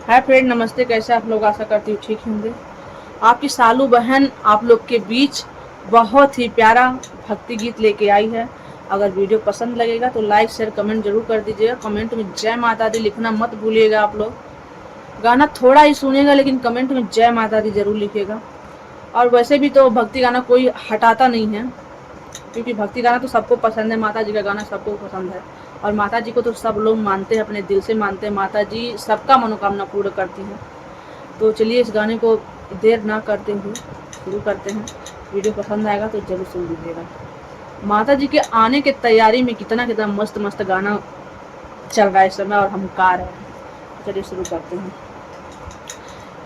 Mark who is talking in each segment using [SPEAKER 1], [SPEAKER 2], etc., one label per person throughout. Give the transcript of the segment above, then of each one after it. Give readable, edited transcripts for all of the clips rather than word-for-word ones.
[SPEAKER 1] Hi friend, नमस्ते। कैसे आप लोग? आशा करती हूँ ठीक होंगे। आपकी सालू बहन आप लोग के बीच बहुत ही प्यारा भक्ति गीत लेके आई है। अगर वीडियो पसंद लगेगा तो लाइक शेयर कमेंट जरूर कर दीजिएगा। कमेंट में जय माता दी लिखना मत भूलिएगा। आप लोग गाना थोड़ा ही सुनेगा लेकिन कमेंट में जय माता दी जरूर लिखिएगा। और वैसे भी तो भक्ति गाना कोई हटाता नहीं है, क्योंकि भक्ति गाना तो सबको पसंद है। माता जी का गाना सबको पसंद है और माता जी को तो सब लोग मानते हैं, अपने दिल से मानते हैं। माता जी सबका मनोकामना पूर्ण करती हैं। तो चलिए इस गाने को देर ना करते हुए शुरू करते हैं। वीडियो पसंद आएगा तो जरूर सुन लीजिएगा। माता जी के आने के तैयारी में कितना कितना मस्त मस्त गाना चल रहा है इस समय और हम गा रहे हैं। चलिए शुरू करते हैं।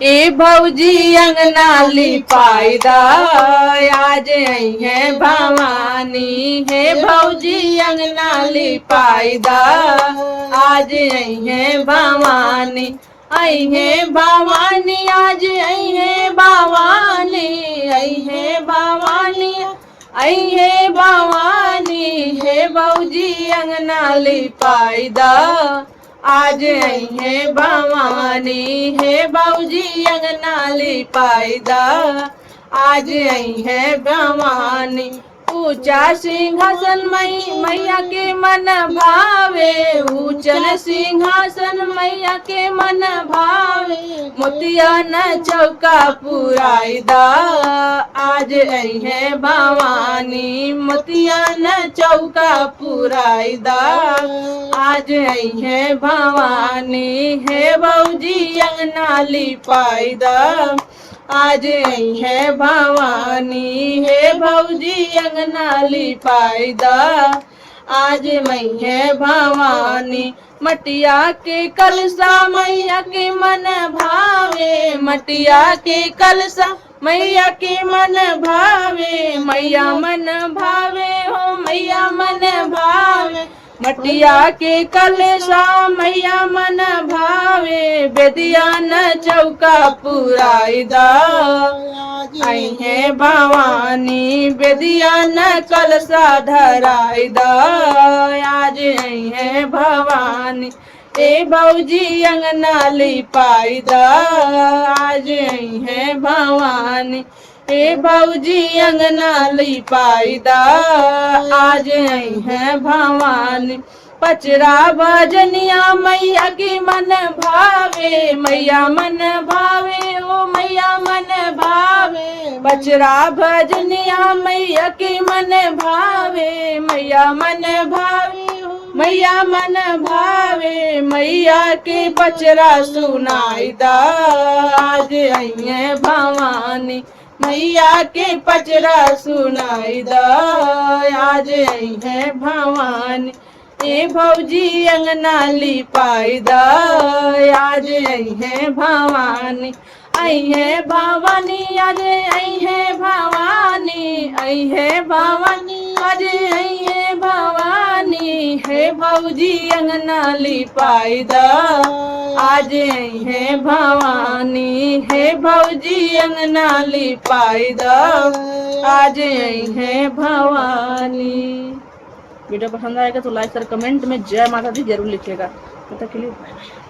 [SPEAKER 1] ए भौजी अंगना लिपाईदा आज आई है भवानी, है भौजी अंगना लिपाईदा आज आई है भवानी, आई है भवानी आज आई है भवानी, आई है भवानी, आई है भवानी, है भौजी अंगना लिपाईदा आज आई है भवानी, है भौजी अंगना लिपाईदा आज आई है भवानी। ऊंचा सिंहासन मैया के मन भावे, ऊंचन सिंहासन मैया के मन भावे, मोतिया न चौका पुराईदा आज आई है भवानी, मोतिया न चौका पुराईदा आज आई है भवानी, है भौजी अंगना लिपाईदा आज आई है भवानी, है भौजी अंगना लिपाईदा आज मई है भवानी। मटिया के कलसा मैया के मन भावे, मटिया के कलसा मैया के मन भावे, मैया मन भावे हो मैया मन भावे, मटिया के कलसा मैया मन भावे, बेदिया न चौका पुराईदा आई है भवानी, बेदिया न कलसा धराईदा आज आई है भवानी, ए भौजी अंगना लिपाईदा आज आई है भवानी, ए भौजी अंगना लिपाईदा आज आई है भवानी। पचरा भजनिया मैया के मन भावे, मैया मन भावे ओ मैया मन भावे, पचरा भजनिया मैया के मन भावे, मैया मन भावे मैया मन भावे, मैया के पचरा सुनाईदा आज आई है भवानी, मैया के पचरा सुनाईदा आज आई है भवानी, ए भौजी अंगना लिपाईदा आज आई है भवानी, आई है भवानी आज आई है भवानी, आई है भवानी आज आई है भवानी, है भौजी अंगना लिपाईदा आज आई है भवानी, है भौजी अंगना लिपाईदा आज आई है भवानी। वीडियो पसंद आएगा तो लाइक और कमेंट में जय माता दी जरूर लिखिएगा। तब तक के लिए बाय बाय।